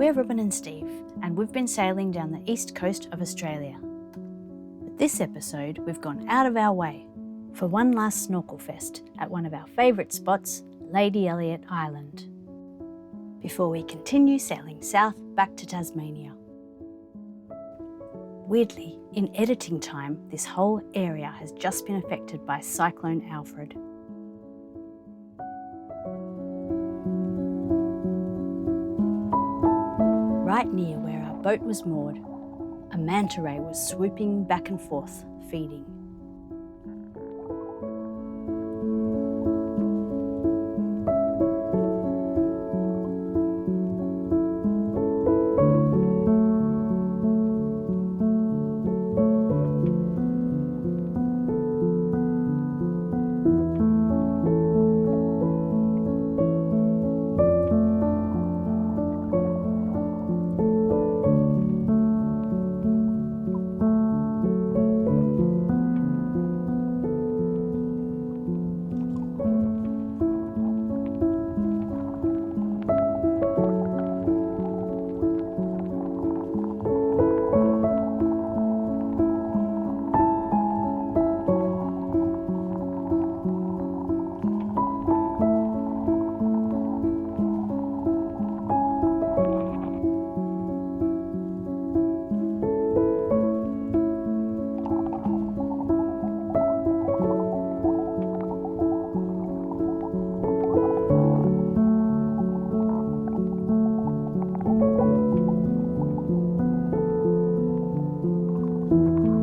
We're Robin and Steve, and we've been sailing down the east coast of Australia. But this episode, we've gone out of our way for one last snorkel fest at one of our favourite spots, Lady Elliot Island, before we continue sailing south back to Tasmania. Weirdly, in editing time, this whole area has just been affected by Cyclone Alfred. Right near where our boat was moored, a manta ray was swooping back and forth, feeding.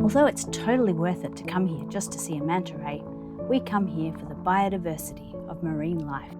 Although it's totally worth it to come here just to see a manta ray, we come here for the biodiversity of marine life.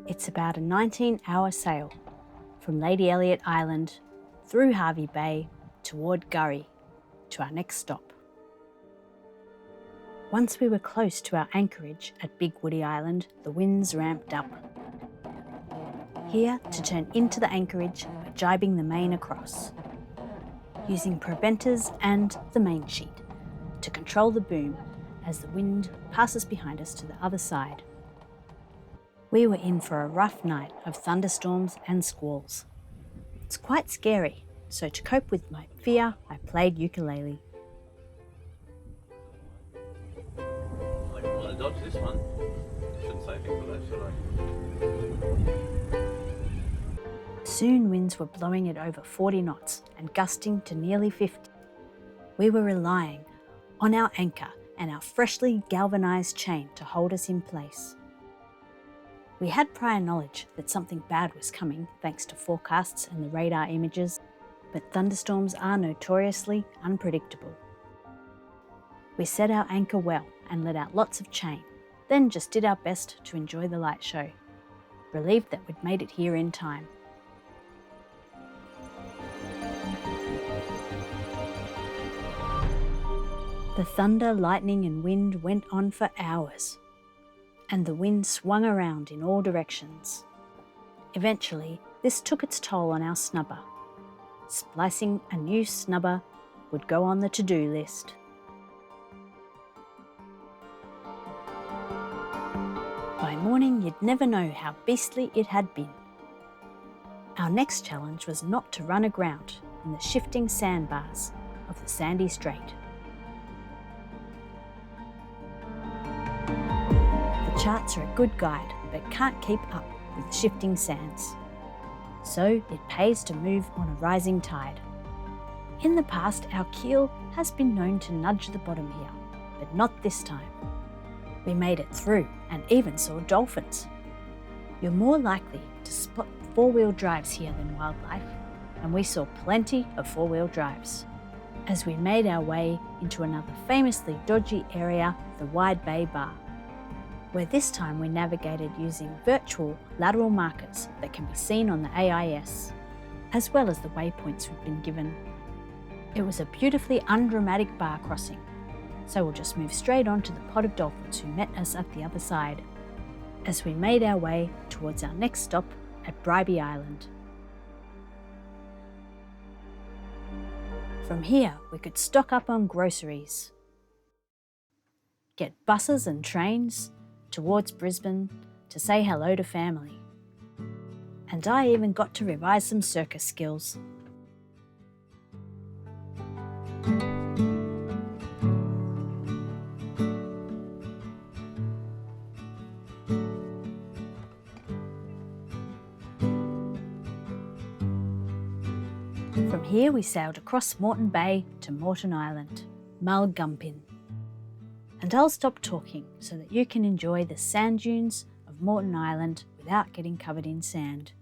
It's about a 19-hour sail from Lady Elliot Island through Hervey Bay toward Gurry to our next stop. Once we were close to our anchorage at Big Woody Island, the winds ramped up. Here to turn into the anchorage, we're jibing the main across, using preventers and the main sheet to control the boom as the wind passes behind us to the other side. We were in for a rough night of thunderstorms and squalls. It's quite scary, so to cope with my fear, I played ukulele. I want to dodge this one. Shouldn't say things like that, should I? Soon winds were blowing at over 40 knots and gusting to nearly 50. We were relying on our anchor and our freshly galvanised chain to hold us in place. We had prior knowledge that something bad was coming thanks to forecasts and the radar images, but thunderstorms are notoriously unpredictable. We set our anchor well and let out lots of chain, then just did our best to enjoy the light show, relieved that we'd made it here in time. The thunder, lightning and wind went on for hours, and the wind swung around in all directions. Eventually, this took its toll on our snubber. Splicing a new snubber would go on the to-do list. By morning, you'd never know how beastly it had been. Our next challenge was not to run aground in the shifting sandbars of the sandy strait. The charts are a good guide, but can't keep up with the shifting sands. So it pays to move on a rising tide. In the past, our keel has been known to nudge the bottom here, but not this time. We made it through and even saw dolphins. You're more likely to spot four-wheel drives here than wildlife, and we saw plenty of four-wheel drives. As we made our way into another famously dodgy area, the Wide Bay Bar, where this time we navigated using virtual lateral markers that can be seen on the AIS, as well as the waypoints we've been given. It was a beautifully undramatic bar crossing, so we'll just move straight on to the pod of dolphins who met us at the other side, as we made our way towards our next stop at Bribie Island. From here, we could stock up on groceries, get buses and trains towards Brisbane to say hello to family. And I even got to revise some circus skills. From here we sailed across Moreton Bay to Moreton Island, Mulgumpin. And I'll stop talking so that you can enjoy the sand dunes of Moreton Island without getting covered in sand.